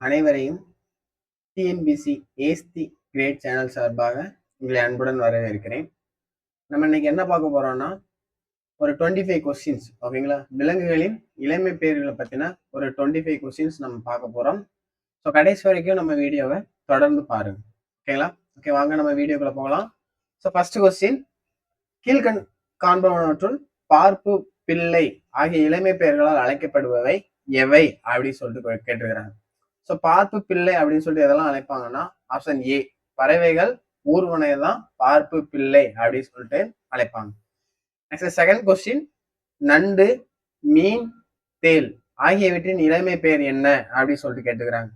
அனைவரையும் TNPSC ஏஸ்தி great channel சார்பாக உங்களை அன்புடன் வரவேற்கிறேன். நம்ம இன்னைக்கு என்ன பார்க்க போறோம்னா, ஒரு 25 கொஸ்டின்ஸ், ஓகேங்களா? விலங்குகளின் இளமை பெயர்களை பத்தின ஒரு 25 கொஸ்டின்ஸ் நம்ம பார்க்க போறோம். ஸோ கடைசி வரைக்கும் நம்ம வீடியோவை தொடர்ந்து பாருங்க, ஓகேங்களா? ஓகே, வாங்க நம்ம வீடியோக்குள்ள போகலாம். ஸோ ஃபர்ஸ்ட் கொஸ்டின், காண்பவற்றுள் பார்ப்பு, பிள்ளை ஆகிய இளமை பெயர்களால் அழைக்கப்படுபவை எவை அப்படின்னு சொல்லிட்டு கேட்டிருக்கிறாங்க. ஸோ பார்ப்பு, பிள்ளை அப்படின்னு சொல்லிட்டு எதெல்லாம் அழைப்பாங்கன்னா, ஆப்ஷன் ஏ பறவைகள், ஊர்வனையை தான் பார்ப்பு, பிள்ளை அப்படின்னு சொல்லிட்டு அழைப்பாங்க. நெக்ஸ்ட் செகண்ட் கொஸ்டின், நண்டு, மீன், தேல் ஆகியவற்றின் இளமை பெயர் என்ன அப்படின்னு சொல்லிட்டு கேட்டுக்கிறாங்க.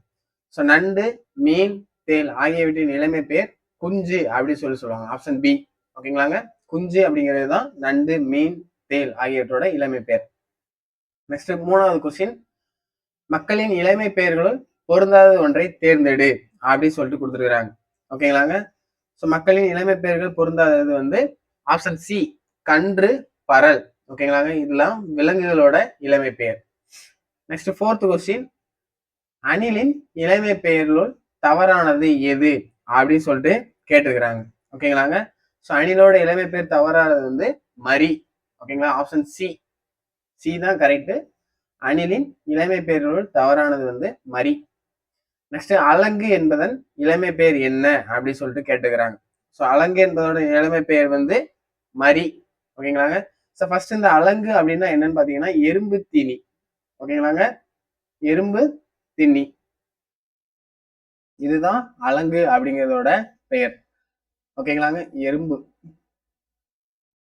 ஸோ நண்டு, மீன், தேல் ஆகியவற்றின் இளமை பெயர் குஞ்சு அப்படின்னு சொல்லுவாங்க. ஆப்ஷன் பி, ஓகேங்களாங்க? குஞ்சு அப்படிங்கிறது தான் நண்டு, மீன், தேல் ஆகியவற்றோட இளமை பெயர். நெக்ஸ்ட் மூணாவது கொஸ்டின், மக்களின் இளமை பெயர்களுள் பொருந்தாத ஒன்றை தேர்ந்தெடு அப்படின்னு சொல்லிட்டு கொடுத்துருக்காங்க, ஓகேங்களாங்க? ஸோ மக்களின் இளமை பெயர்கள் பொருந்தாதது வந்து ஆப்ஷன் சி, கன்று, பரல், ஓகேங்களாங்க? இதெல்லாம் விலங்குகளோட இளமை பெயர். நெக்ஸ்ட் ஃபோர்த் கொஸ்டின், அணிலின் இளமை பெயர்களுள் தவறானது எது அப்படின்னு சொல்லிட்டு கேட்டிருக்கிறாங்க, ஓகேங்களாங்க? ஸோ அணிலோட இளமை பெயர் தவறானது வந்து மரி, ஓகேங்களா? ஆப்ஷன் சி, சி தான் கரெக்ட். அணிலின் இளமை பெயர்களுள் தவறானது வந்து மரி. நெக்ஸ்ட் அலங்கு என்பதன் இளமை பெயர் என்ன அப்படின்னு சொல்லிட்டு கேட்டுக்கிறாங்க. ஸோ அலங்கு என்பதோட இளமை பெயர் வந்து மரி, ஓகேங்களாங்க? ஸோ ஃபர்ஸ்ட் இந்த அலங்கு அப்படின்னா என்னன்னு பாத்தீங்கன்னா எறும்பு தீனி, ஓகேங்களாங்க? எறும்பு தின்னி, இதுதான் அலங்கு அப்படிங்கிறதோட பெயர், ஓகேங்களாங்க? எறும்பு.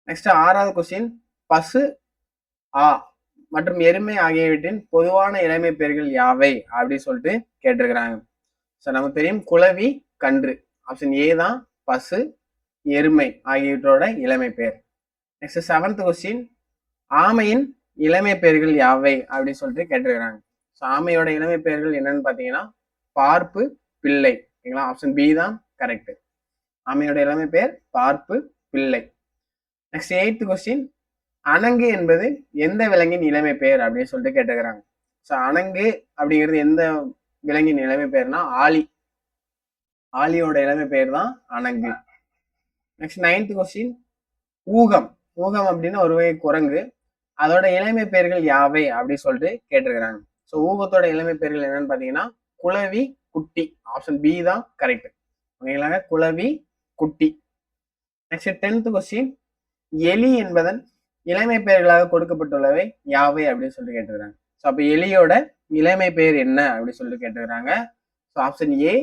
நெக்ஸ்ட் ஆறாவது கொஸ்டின், பசு, ஆ மற்றும் எருமை ஆகியவற்றின் பொதுவான இளமை பெயர்கள் யாவை அப்படின்னு சொல்லிட்டு கேட்டிருக்கிறாங்க. ஸோ நமக்கு தெரியும் குளவி, கன்று. ஆப்ஷன் ஏ தான் பசு, எருமை ஆகியவற்றோட இளமை பெயர். நெக்ஸ்ட் செவன்த் கொஸ்டின், ஆமையின் இளமை பெயர்கள் யாவை அப்படின்னு சொல்லிட்டு கேட்டிருக்கிறாங்க. ஸோ ஆமையோட இளமை பெயர்கள் என்னன்னு பார்த்தீங்கன்னா பார்ப்பு, பிள்ளை, ஓகேங்களா? ஆப்ஷன் பி தான் கரெக்ட். ஆமையோட இளமை பெயர் பார்ப்பு, பிள்ளை. நெக்ஸ்ட் எய்த் கொஸ்டின், அணங்கு என்பது எந்த விலங்கின் இளமை பெயர் அப்படின்னு சொல்லிட்டு கேட்டுக்கிறாங்க. ஸோ அணங்கு அப்படிங்கிறது எந்த விலங்கின் இளமை பெயர்னா ஆலி, ஆலியோட இளமை பெயர் தான் அணங்கு. நெக்ஸ்ட் நைன்த் கொஸ்டின், ஊகம், ஊகம் அப்படின்னா ஒரு வகை குரங்கு, அதோட இளமை பெயர்கள் யாவை அப்படின்னு சொல்லிட்டு கேட்டிருக்கிறாங்க. ஸோ ஊகத்தோட இளமை பெயர்கள் என்னன்னு பாத்தீங்கன்னா குளவி, குட்டி. ஆப்ஷன் பி தான் கரெக்ட், ஓகேங்களாங்க? குளவி, குட்டி. நெக்ஸ்ட் 10th கொஸ்டின், எலி என்பதன் இளமை பெயர்களாக கொடுக்கப்பட்டுள்ளவை யாவை அப்படின்னு சொல்லிட்டு கேட்டுக்கிறாங்க. ஸோ அப்போ எலியோட இளமை பெயர் என்ன அப்படின்னு சொல்லிட்டு கேட்டுக்கிறாங்க. ஸோ ஆப்ஷன் ஏ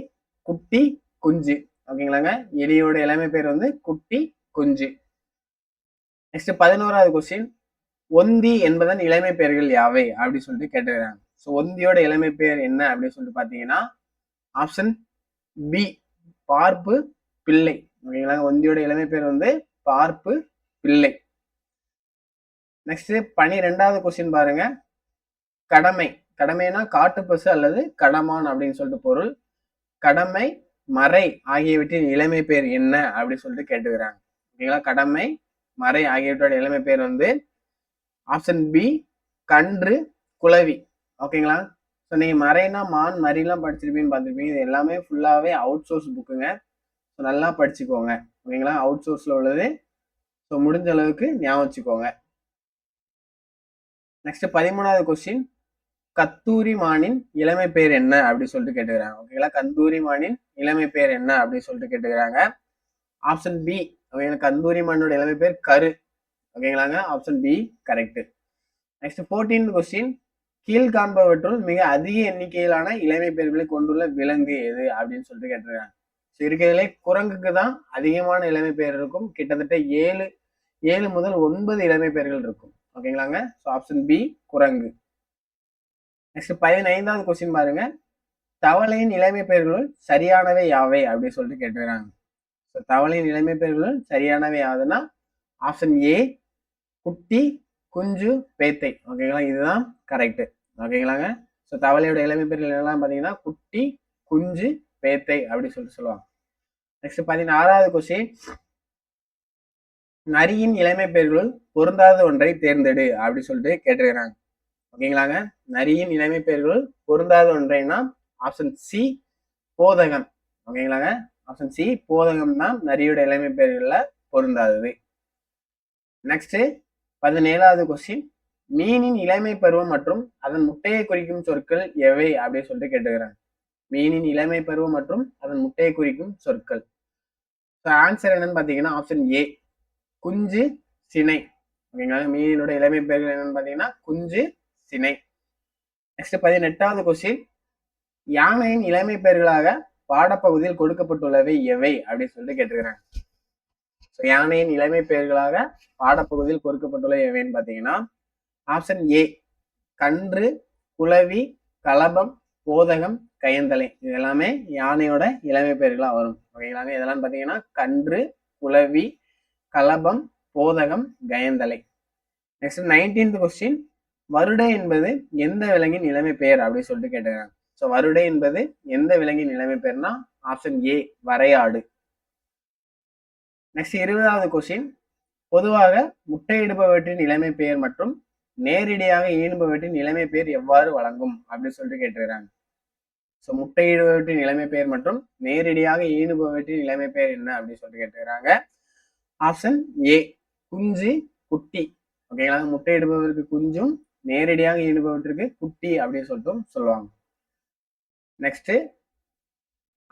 குட்டி, குஞ்சு, ஓகேங்களாங்க? எலியோட இளமை பெயர் வந்து குட்டி, குஞ்சு. நெக்ஸ்ட் 11வது கொஸ்டின், ஒந்தி என்பதன் இளமை பெயர்கள் யாவை அப்படின்னு சொல்லிட்டு கேட்டுக்கிறாங்க. ஸோ ஒந்தியோட இளமை பெயர் என்ன அப்படின்னு சொல்லிட்டு பாத்தீங்கன்னா ஆப்ஷன் பி, பார்ப்பு, பிள்ளை, ஓகேங்களா? ஒந்தியோட இளமை பெயர் வந்து பார்ப்பு, பிள்ளை. நெக்ஸ்ட் 12வது கொஸ்டின் பாருங்க, கடமை, கடமைனா காட்டுப்பசு அல்லது கடமான் அப்படின்னு சொல்லிட்டு பொருள். கடமை, மறை ஆகியவற்றின் இளமை பெயர் என்ன அப்படின்னு சொல்லிட்டு கேட்டுக்கிறாங்க, ஓகேங்களா? கடமை, மறை ஆகியவற்றோட இளமை பெயர் வந்து ஆப்ஷன் பி, கன்று, குளவி, ஓகேங்களா? ஸோ நீங்க மறைனா மான், மறிலாம் படிச்சிருப்பீங்கன்னு பார்த்துருப்பீங்க. இது எல்லாமே ஃபுல்லாவே அவுட் சோர்ஸ் புக்குங்க. ஸோ நல்லா படிச்சுக்கோங்க, ஓகேங்களா? அவுட் சோர்ஸ்ல உள்ளது. ஸோ முடிஞ்ச அளவுக்கு ஞாபகம் வச்சுக்கோங்க. நெக்ஸ்ட் 13வது கொஸ்டின், கத்தூரி மானின் இளமை பெயர் என்ன அப்படின்னு சொல்லிட்டு கேட்டுக்கிறாங்க, ஓகேங்களா? கந்தூரி மானின் இளமை பெயர் என்ன அப்படின்னு சொல்லிட்டு கேட்டுக்கிறாங்க. ஆப்ஷன் பி, ஓகேங்களா? கந்தூரி மானோட இளமை பெயர் கரு, ஓகேங்களாங்க? Option B correct. Next 14th question, கீழ்காண்பவற்றுள் மிக அதிக எண்ணிக்கையிலான இளமை பெயர்களை கொண்டுள்ள விலங்கு எது அப்படின்னு சொல்லிட்டு கேட்டிருக்காங்க. ஸோ இருக்கிறதுலே குரங்குக்கு தான் அதிகமான இளமை பெயர் இருக்கும். கிட்டத்தட்ட 7 முதல் 9 இளமை பெயர்கள் இருக்கும், ஓகேங்களாங்க? ஸோ ஆப்ஷன் பி குரங்கு. நெக்ஸ்ட் 15வது கொஸ்டின் பாருங்க, தவளையின் இளமை பெயர்களுள் சரியானவை யாவை அப்படின்னு சொல்லிட்டு கேட்டிருக்காங்க. ஸோ தவளையின் இளமை பெயர்களுள் சரியானவை யாவதுன்னா ஆப்ஷன் ஏ குட்டி, குஞ்சு, பேத்தை, ஓகேங்களா? இதுதான் கரெக்ட், ஓகேங்களாங்க? ஸோ தவளையோட இளமை பெயர்கள் என்னெல்லாம் பார்த்தீங்கன்னா குட்டி, குஞ்சு, பேத்தை அப்படி சொல்லிட்டு சொல்லுவாங்க. நெக்ஸ்ட் 16வது கொஸ்டின், நரியின் இளமை பெயர்களுள் பொருந்தாத ஒன்றை தேர்ந்தெடு அப்படி சொல்லிட்டு கேட்டிருக்கிறாங்க, ஓகேங்களாங்க? நரியின் இளமை பெயர்களுள் பொருந்தாத ஒன்றைனா ஆப்ஷன் சி போதகம். ஓகேங்களாங்க, ஆப்ஷன் சி போதகம் தான் நரியோட இளமை பெயர்கள்ல பொருந்தாதது. நெக்ஸ்ட் 17வது கொஸ்டின், மீனின் இளமை பருவம் மற்றும் அதன் முட்டையை குறிக்கும் சொற்கள் எவை அப்படின்னு சொல்லிட்டு கேட்டுக்கிறாங்க. மீனின் இளமை பருவம் மற்றும் அதன் முட்டையை குறிக்கும் சொற்கள். ஆன்சர் என்னன்னு பாத்தீங்கன்னா ஆப்ஷன் ஏ குஞ்சு சினை. ஓகேங்களா, மீனோட இளமை பெயர்கள் என்னன்னு பாத்தீங்கன்னா குஞ்சு சினை. நெக்ஸ்ட் 18வது கொஸ்டின், யானையின் இளமை பெயர்களாக பாடப்பகுதியில் கொடுக்கப்பட்டுள்ளவை எவை அப்படின்னு சொல்லிட்டு கேட்டுக்கிறாங்க. யானையின் இளமை பெயர்களாக பாடப்பகுதியில் கொடுக்கப்பட்டுள்ள எவைன்னு பாத்தீங்கன்னா ஆப்ஷன் ஏ கன்று, குளவி, கலபம், போதகம், கயந்தலை. இது எல்லாமே யானையோட இளமை பெயர்களா வரும். ஓகேங்களாங்க, இதெல்லாம் பாத்தீங்கன்னா கன்று, குளவி, கலபம், போதகம், கயந்தலை. நெக்ஸ்ட் 19th கொஸ்டின், வருடை என்பது எந்த விலங்கின் இளமை பெயர் அப்படின்னு சொல்லிட்டு கேட்டுக்கிறாங்க. ஸோ வருடை என்பது எந்த விலங்கின் இளமை பெயர்னா ஆப்ஷன் ஏ வரையாடு. நெக்ஸ்ட் 20வது கொஸ்டின், பொதுவாக முட்டையிடுபவற்றின் இளமை பெயர் மற்றும் நேரடியாக ஈனுபவற்றின் இளமை பெயர் எவ்வாறு வழங்கும் அப்படின்னு சொல்லிட்டு கேட்டுக்கிறாங்க. ஸோ முட்டையிடுபவற்றின் இளமை பெயர் மற்றும் நேரடியாக ஈனுபவற்றின் இளமை பெயர் என்ன அப்படின்னு சொல்லிட்டு கேட்டுக்கிறாங்க. ஆப்ஷன் ஏ குஞ்சு, குட்டி. ஓகேங்களா, முட்டையிடுபவருக்கு குஞ்சும் நேரடியாக ஈடுபவற்றிற்கு குட்டி அப்படின்னு சொல்லிட்டு சொல்லுவாங்க. நெக்ஸ்ட்,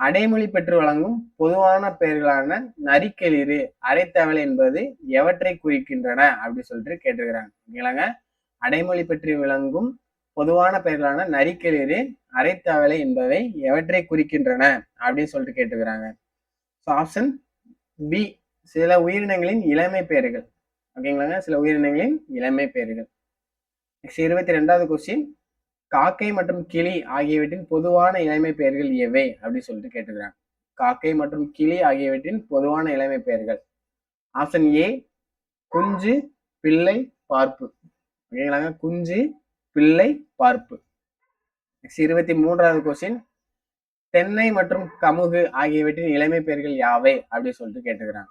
அடைமொழி பெற்று வழங்கும் பொதுவான பெயர்களான நரிக்களிறு, அரைத்தவளை என்பது எவற்றை குறிக்கின்றன அப்படின்னு சொல்லிட்டு கேட்டுக்கிறாங்க. ஓகேங்களாங்க, அடைமொழி பெற்று விளங்கும் பொதுவான பெயர்களான நரிக்களிறு, அரைத்தவளை என்பவை எவற்றை குறிக்கின்றன அப்படின்னு சொல்லிட்டு கேட்டுக்கிறாங்க. ஸோ ஆப்ஷன் பி சில உயிரினங்களின் இளமை பெயர்கள். ஓகேங்களாங்க, சில உயிரினங்களின் இளமை பெயர்கள். நெக்ஸ்ட் 22வது கொஸ்டின், காக்கை மற்றும் கிளி ஆகியவற்றின் பொதுவான இளமை பெயர்கள் எவை அப்படின்னு சொல்லிட்டு கேட்டுக்கிறாங்க. காக்கை மற்றும் கிளி ஆகியவற்றின் பொதுவான இளமை பெயர்கள். ஆப்ஷன் ஏ குஞ்சு, பிள்ளை, பார்ப்பு. ஓகேங்களாங்க, குஞ்சு, பிள்ளை, பார்ப்பு. நெக்ஸ்ட் 23வது கொஸ்டின், தென்னை மற்றும் கமுகு ஆகியவற்றின் இளமை பெயர்கள் யாவை அப்படின்னு சொல்லிட்டு கேட்டுக்கிறாங்க.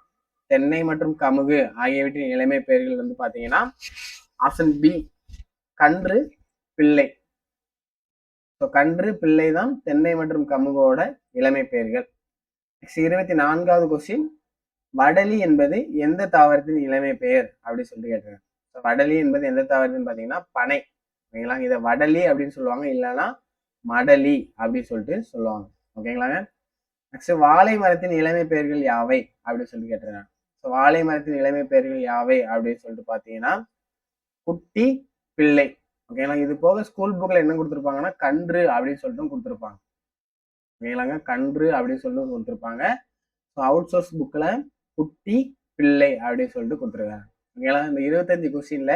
தென்னை மற்றும் கமுகு ஆகியவற்றின் இளமை பெயர்கள் வந்து பாத்தீங்கன்னா ஆப்ஷன் பி கன்று, பிள்ளை. கன்று, பிள்ளை தான் தென்னை மற்றும் கமுகோட இளமை பெயர்கள். 24வது கொஸ்டின், வடலி என்பது எந்த தாவரத்தின் இளமை பெயர் அப்படின்னு சொல்லிட்டு கேட்டுருக்காங்க. வடலி என்பது எந்த தாவரத்தின்னு பாத்தீங்கன்னா பனை. ஓகேங்களா, இதை வடலி அப்படின்னு சொல்லுவாங்க, இல்லைன்னா மடலி அப்படின்னு சொல்லிட்டு சொல்லுவாங்க. ஓகேங்களாங்க. நெக்ஸ்ட், வாழை மரத்தின் இளமை பெயர்கள் யாவை அப்படின்னு சொல்லிட்டு கேட்டுருக்காங்க. வாழை மரத்தின் இளமை பெயர்கள் யாவை அப்படின்னு சொல்லிட்டு பாத்தீங்கன்னா குட்டி, பிள்ளை. ஓகேங்களா, இது போக ஸ்கூல் புக்ல என்ன கொடுத்துருப்பாங்கன்னா கன்று அப்படின்னு சொல்லிட்டு கொடுத்துருப்பாங்க. ஓகேங்களாங்க, கன்று அப்படின்னு சொல்லிட்டு கொடுத்துருப்பாங்க. அவுட் சோர்ஸ் புக்ல குட்டி, பிள்ளை அப்படின்னு சொல்லிட்டு கொடுத்துருக்காங்க. ஓகேங்களா, இந்த 25 கொஸ்டின்ல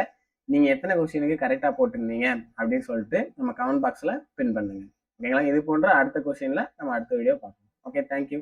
நீங்க எத்தனை கொஸ்டினுக்கு கரெக்டா போட்டிருந்தீங்க அப்படின்னு சொல்லிட்டு நம்ம கமெண்ட் பாக்ஸ்ல பின் பண்ணுங்க. ஓகேங்களா, இது போன்ற அடுத்த கொஸ்டின்ல நம்ம அடுத்த வீடியோ பார்க்கலாம். Okay, thank you.